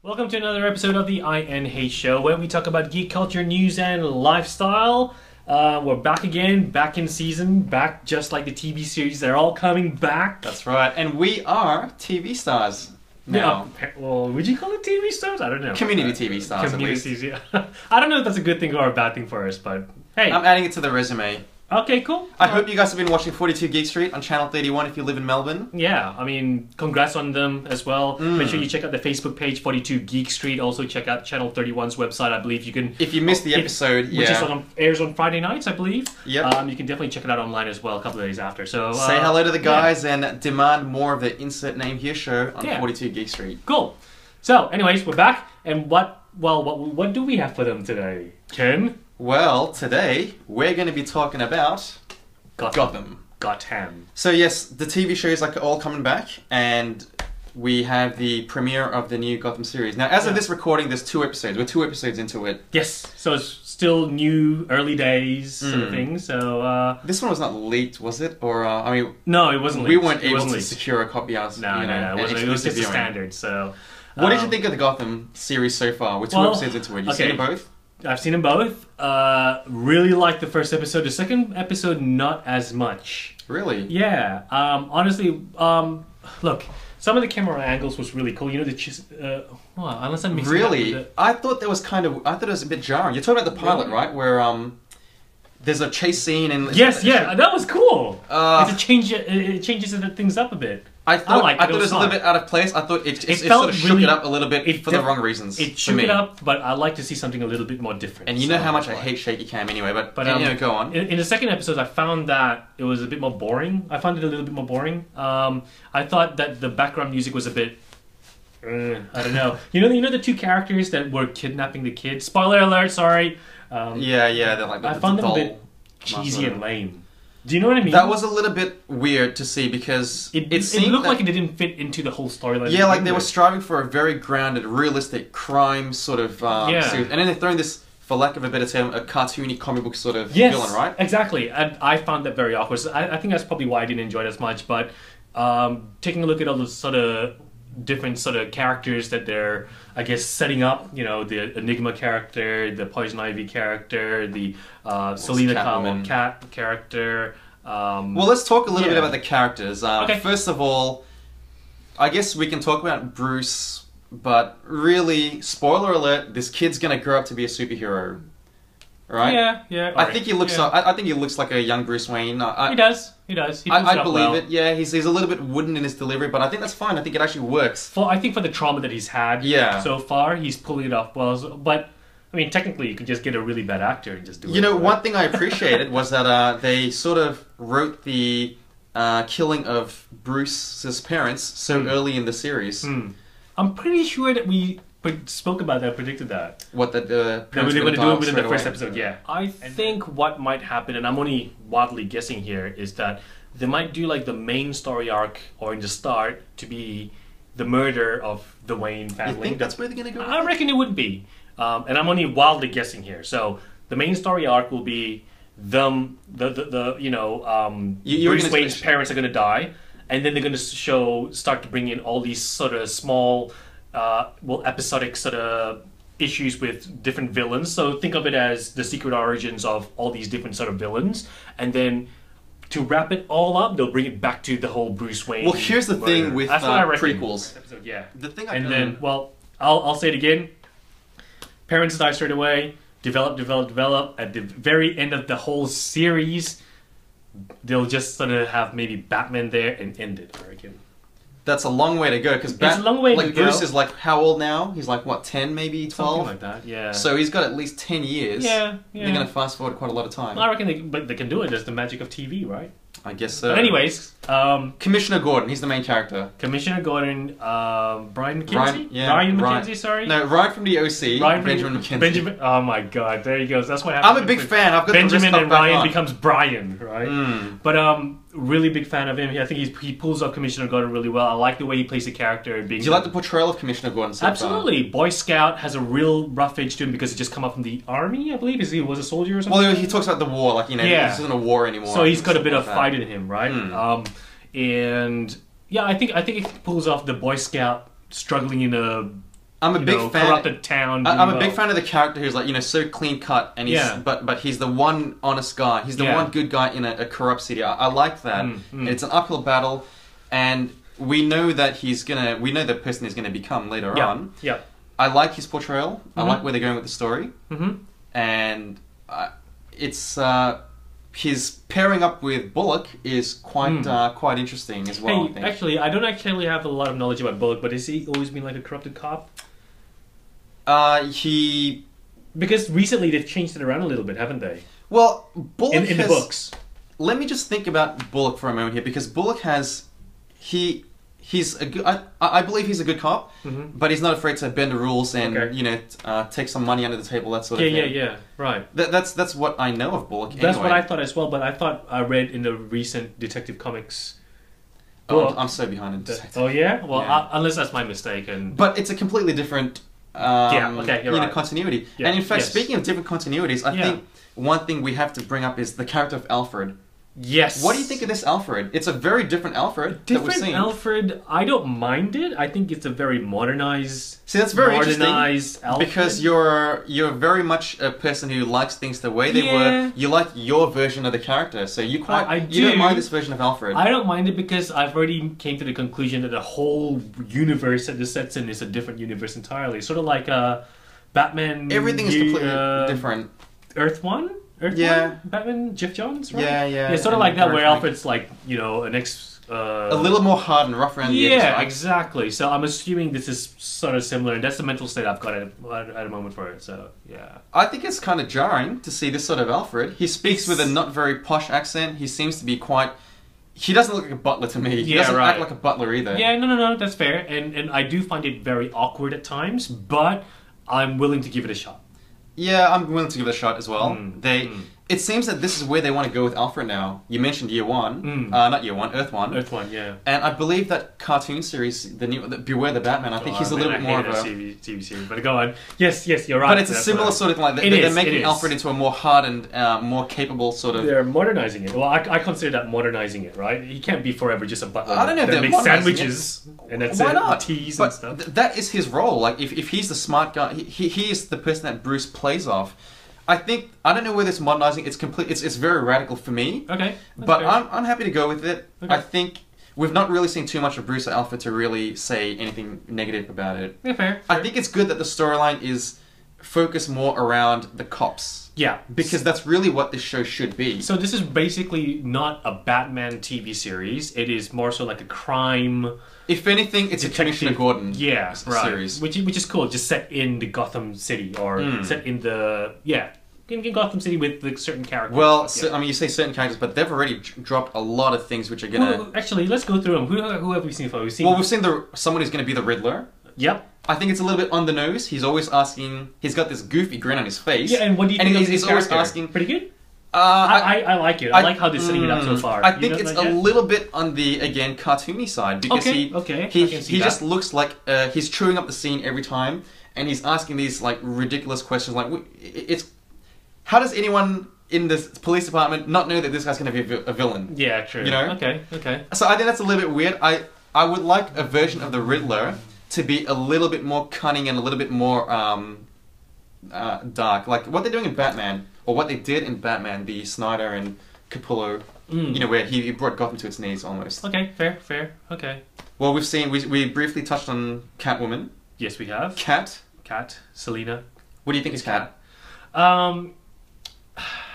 Welcome to another episode of the INH Show, where we talk about geek culture, news, and lifestyle. We're back again, back in season, back just like the TV series. They're all coming back. That's right, and we are TV stars now. Yeah, well, would you call it TV stars? I don't know. Community TV stars, Communities, yeah. I don't know if that's a good thing or a bad thing for us, but hey. I'm adding it to the resume. Okay, cool. I hope you guys have been watching 42 Geek Street on Channel 31 if you live in Melbourne. Yeah, I mean, congrats on them as well. Make sure you check out the Facebook page, 42 Geek Street. Also check out Channel 31's website. I believe you can... If you missed the episode, which is airs on Friday nights, I believe. Yep. You can definitely check it out online as well a couple of days after. So say hello to the guys and demand more of the insert name here show on 42 Geek Street. Cool. So, anyways, we're back. And what do we have for them today, Ken? Well, today we're going to be talking about... Gotham. So yes, the TV shows are all coming back, and we have the premiere of the new Gotham series. Now, as of this recording, there's 2 episodes. We're 2 episodes into it. Yes, so it's still new, early days sort of thing. So this one was not leaked, was it? Or I mean, no, it wasn't. We weren't able to secure a copy. No, it was just a standard. So, what did you think of the Gotham series so far? We're 2 episodes into it. You seen them both? I've seen them both. Really liked the first episode. The second episode, not as much. Really? Yeah. Honestly, look, some of the camera angles was really cool. You know, unless I'm mixing really? up with I thought there was I thought it was a bit jarring. You're talking about the pilot, right? Where there's a chase scene and yes, that was cool. It changes things up a bit. I thought it was a little bit out of place. I thought it sort of shook it up a little bit for the wrong reasons. It shook it up, but I like to see something a little bit more different. And you know how much I hate shaky cam anyway, but go on. In the second episode, I found that it was a bit more boring. I found it a little bit more boring. I thought that the background music was a bit... I don't know. You know the 2 characters that were kidnapping the kids? Spoiler alert, sorry. They're like I found them a bit cheesy and lame. Do you know what I mean? That was a little bit weird to see because it looked like it didn't fit into the whole storyline. Yeah, like they were striving for a very grounded, realistic crime sort of series. And then they're throwing this, for lack of a better term, a cartoony comic book sort of villain, right? Exactly. And I found that very awkward. So I think that's probably why I didn't enjoy it as much. But taking a look at all the sort of different sort of characters that they're, I guess, setting up, you know, the Enigma character, the Poison Ivy character, the Selena Cat character. Well, let's talk a little bit about the characters. First of all, I guess we can talk about Bruce, but really, spoiler alert, this kid's gonna grow up to be a superhero. Right? Yeah. I think he looks. I think he looks like a young Bruce Wayne. He does. I believe it. Yeah, he's a little bit wooden in his delivery, but I think that's fine. I think it actually works. I think for the trauma that he's had, so far, he's pulling it off well. But I mean, technically, you could just get a really bad actor and just do it. You know, one thing I appreciated was that they sort of wrote the killing of Bruce's parents so early in the series. I'm pretty sure that we spoke about that, predicted that. What, that the parents were going to do it within the first episode, yeah. I think what might happen, and I'm only wildly guessing here, is that they might do like the main story arc, or in the start, to be the murder of the Wayne family. You think that's where they're going to go? I reckon it would be. And I'm only wildly guessing here. So the main story arc will be Bruce Wayne's parents are going to die, and then they're going to start to bring in all these sort of small, episodic sort of issues with different villains. So think of it as the secret origins of all these different sort of villains, and then to wrap it all up, they'll bring it back to the whole Bruce Wayne. Well, here's the thing with prequels. Episode, yeah. The thing I'll say it again. Parents die straight away, develop. At the very end of the whole series, they'll just sort of have maybe Batman there and end it, I reckon. That's a long way to go, because Bruce is like, how old now? He's like, what, 10 maybe, 12? Something like that, yeah. So he's got at least 10 years. Yeah. They're going to fast forward quite a lot of time. I reckon they can do it. There's the magic of TV, right? I guess so. But anyways... Commissioner Gordon, he's the main character. Commissioner Gordon, Brian McKenzie? Ryan McKenzie, sorry? No, Ryan from the OC, Benjamin McKenzie. Oh my god, there he goes. That's what happens. I'm a big fan. I've got Benjamin and Ryan becomes Brian, right? But really big fan of him. I think he pulls off Commissioner Gordon really well. I like the way he plays the character. Do you like the portrayal of Commissioner Gordon so Absolutely. far? Boy Scout has a real rough edge to him because he just come up from the army, I believe. He was a soldier or something? Well, he talks about the war, like, this isn't a war anymore. So he's got a bit of fight in him, right? And yeah, I think it pulls off the Boy Scout struggling in a I'm a big fan. Corrupted town. I'm a big fan of the character who's like, so clean cut, and he's but he's the one honest guy. He's the one good guy in a corrupt city. I like that. It's an uphill battle, and we know that we know the person he's gonna become later on. Yeah. I like his portrayal. I like where they're going with the story, and it's his pairing up with Bullock is quite interesting as well. Hey, I think. Actually, I don't actually have a lot of knowledge about Bullock, but has he always been like a corrupted cop? Because recently they've changed it around a little bit, haven't they? Well, Bullock in the books. Let me just think about Bullock for a moment here, because Bullock he's a good. I believe he's a good cop, but he's not afraid to bend the rules and take some money under the table, that sort of thing. Yeah, right. That's what I know of Bullock. That's what I thought as well, but I thought I read in the recent Detective Comics. Oh, I'm so behind in Detective. Oh yeah, well, unless that's my mistake, but it's a completely different. Right. Continuity. Yeah, and in fact, speaking of different continuities, I think one thing we have to bring up is the character of Alfred. Yes. What do you think of this Alfred? It's a very different Alfred that we're seeing. Alfred, I don't mind it. I think it's a very modernized. See, that's very interesting Alfred. because you're very much a person who likes things the way they were. You like your version of the character, so you don't mind this version of Alfred. I don't mind it because I've already came to the conclusion that the whole universe that this sets in is a different universe entirely. Sort of like Batman. Everything is completely different. Earth One. Batman, Jeff Johns, right? Yeah. It's sort of like that, where Alfred's like, an a little more hard and rough around the edges. Yeah, exactly. So I'm assuming this is sort of similar, and that's the mental state I've got at the moment for it. So yeah, I think it's kind of jarring to see this sort of Alfred. He speaks with a not very posh accent. He seems to be quite. He doesn't look like a butler to me. He doesn't act like a butler either. Yeah, no, that's fair, and I do find it very awkward at times, but I'm willing to give it a shot. Yeah, I'm willing to give it a shot as well. It seems that this is where they want to go with Alfred now. You mentioned Year One, not Year One, Earth One. Earth One, yeah. And I believe that cartoon series, the new Beware the Batman, I think he's a little bit more of a TV series. But go on. Yes, you're right. But it's a similar sort of thing. Like they're making Alfred into a more hard and more capable sort of. They're modernizing it. Well, I consider that modernizing it, right? He can't be forever just a butler. I don't know if that they're makes sandwiches and that's Why it. not? Teas but and stuff. That is his role. Like if he's the smart guy, he is the person that Bruce plays off. I don't know whether it's modernizing. It's complete. It's very radical for me. Okay, but I'm happy to go with it. Okay. I think we've not really seen too much of Bruce or Alfred to really say anything negative about it. Yeah, fair. I think it's good that the storyline is focused more around the cops. Yeah, because that's really what this show should be. So this is basically not a Batman TV series. It is more so like a crime. If anything, it's a Commissioner Gordon series. Which is cool. Just set in the Gotham City or set in the... in Gotham City with the certain characters. Well, you say certain characters, but they've already dropped a lot of things which are going to... Actually, let's go through them. Who have we seen for? We've seen someone who's going to be the Riddler. Yep. I think it's a little bit on the nose. He's always asking... He's got this goofy grin on his face. Yeah, and what do you think of his always character? asking... Pretty good? I like it. I like how they're setting it up so far. I think it's a little bit on the, again, cartoony side. Because he just looks like he's chewing up the scene every time. And he's asking these like ridiculous questions. Like, how does anyone in this police department not know that this guy's going to be a villain? Yeah, true. You know? Okay. So I think that's a little bit weird. I would like a version of the Riddler to be a little bit more cunning and a little bit more dark. Like what they're doing in Batman, or what they did in Batman, the Snyder and Capullo, where he brought Gotham to its knees almost. Okay, fair. Okay. Well, we briefly touched on Catwoman. Yes, we have. Cat, Selena. What do you think is Cat?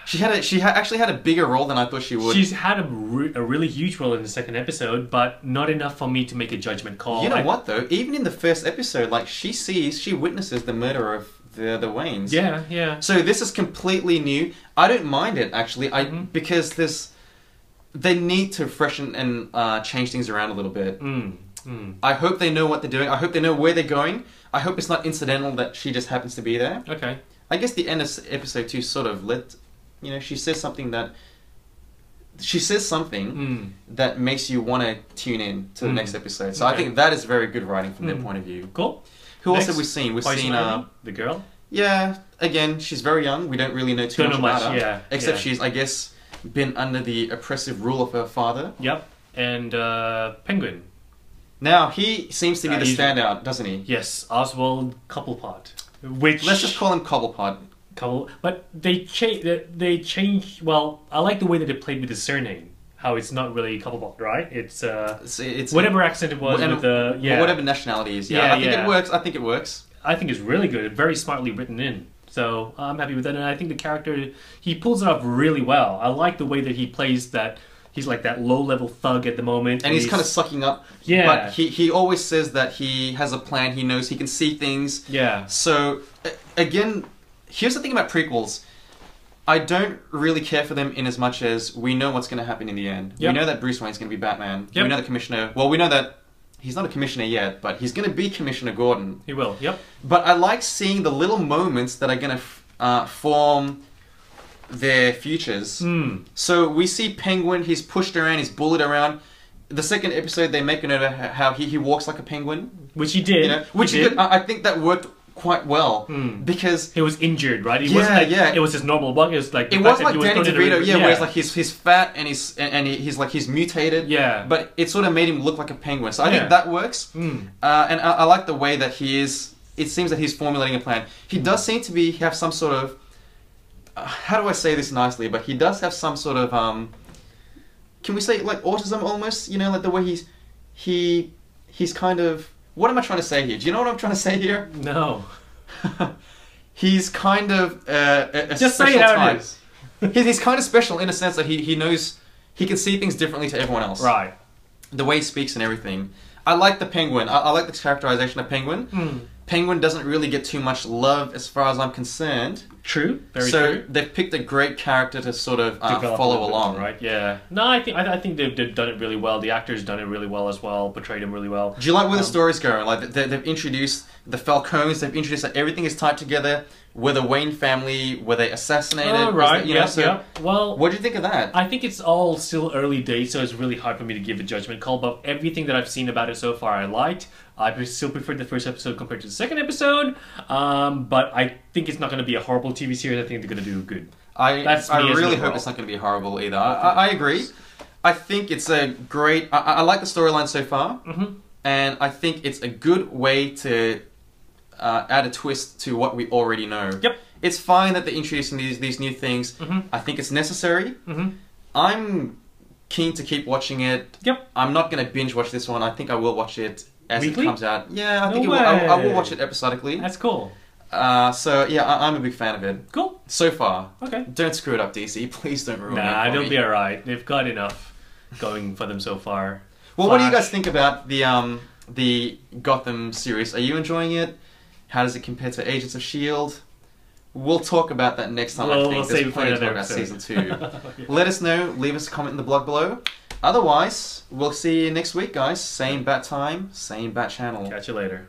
She actually had a bigger role than I thought she would. She's had a really huge role in the second episode, but not enough for me to make a judgment call. You know what though? Even in the first episode, like she witnesses the murder of the Waynes. Yeah. So this is completely new. I don't mind it actually. Because they need to freshen and change things around a little bit. I hope they know what they're doing. I hope they know where they're going. I hope it's not incidental that she just happens to be there. Okay. I guess the end of episode 2 sort of she says something that makes you want to tune in to the next episode. So I think that is very good writing from their point of view. Cool. Who else have we seen? We've seen the girl. Yeah, again, she's very young. We don't really know too much about her. Except she's, I guess, been under the oppressive rule of her father. Yep. And Penguin. Now, he seems to be the standout, doesn't he? Yes, Oswald Cobblepot. Which... Let's just call him Cobblepot. But they changed... Well, I like the way that they played with the surname. How it's not really Cobblepot, right? It's whatever accent it was with the... Yeah. Whatever nationality is. Yeah, I think it works. I think it works. I think it's really good. Very smartly written in. So I'm happy with that. And I think the character, he pulls it off really well. I like the way that he plays that... He's like that low-level thug at the moment. And he's kind of sucking up. Yeah. But he always says that he has a plan. He knows he can see things. Yeah. So, again, here's the thing about prequels. I don't really care for them in as much as we know what's going to happen in the end. Yep. We know that Bruce Wayne's going to be Batman. Yep. We know the Commissioner... Well, we know that he's not a Commissioner yet, but he's going to be Commissioner Gordon. He will, yep. But I like seeing the little moments that are going to form... their futures. So we see Penguin, he's pushed around, he's bullied around. The second episode, they make a note of how he walks like a penguin. Which he did. You know, which he did. I think that worked quite well. Because... He was injured, right? He wasn't like, it was his normal walk. It was like... It was like Danny DeVito, where it's like he's fat and he's mutated. Yeah. But it sort of made him look like a penguin. So I think that works. And I like the way that he is... It seems that he's formulating a plan. He does seem to have some sort of... how do I say this nicely? But he does have some sort of, can we say like autism almost? You know, like the way he's kind of... What am I trying to say here? Do you know what I'm trying to say here? No. He's kind of a Just special say it how type. it is. He's kind of special in a sense that he knows... He can see things differently to everyone else. Right. The way he speaks and everything. I like the Penguin. I like the characterization of Penguin. Penguin doesn't really get too much love as far as I'm concerned. True, very true. So they've picked a great character to sort of follow along, right? Yeah. No, I think they've done it really well. The actor's done it really well as well. Portrayed him really well. Do you like where the story's going? Like they've introduced the Falcones. They've introduced that everything is tied together. Were the Wayne family? Were they assassinated? Oh, right. So well, what do you think of that? I think it's all still early days, so it's really hard for me to give a judgment call. But everything that I've seen about it so far, I liked. I still preferred the first episode compared to the second episode. But I think it's not going to be a horrible TV series. I think they're going to do good. I really hope it's not going to be horrible either. I agree. I think it's a great... I like the storyline so far. And I think it's a good way to add a twist to what we already know. Yep. It's fine that they're introducing these new things. I think it's necessary. I'm keen to keep watching it. Yep. I'm not going to binge watch this one. I think I will watch it as Weekly? It comes out. Yeah, I think I will watch it episodically. That's cool. So yeah, I'm a big fan of it. Cool. So far. Okay. Don't screw it up, DC. Please don't ruin it. Nah, they'll be alright. They've got enough going for them so far. Well, what do you guys think about the Gotham series? Are you enjoying it? How does it compare to Agents of S.H.I.E.L.D.? We'll talk about that next time, I think. We'll There's plenty to talk about Season 2. Let us know. Leave us a comment in the blog below. Otherwise, we'll see you next week, guys. Same bat time, same bat channel. Catch you later.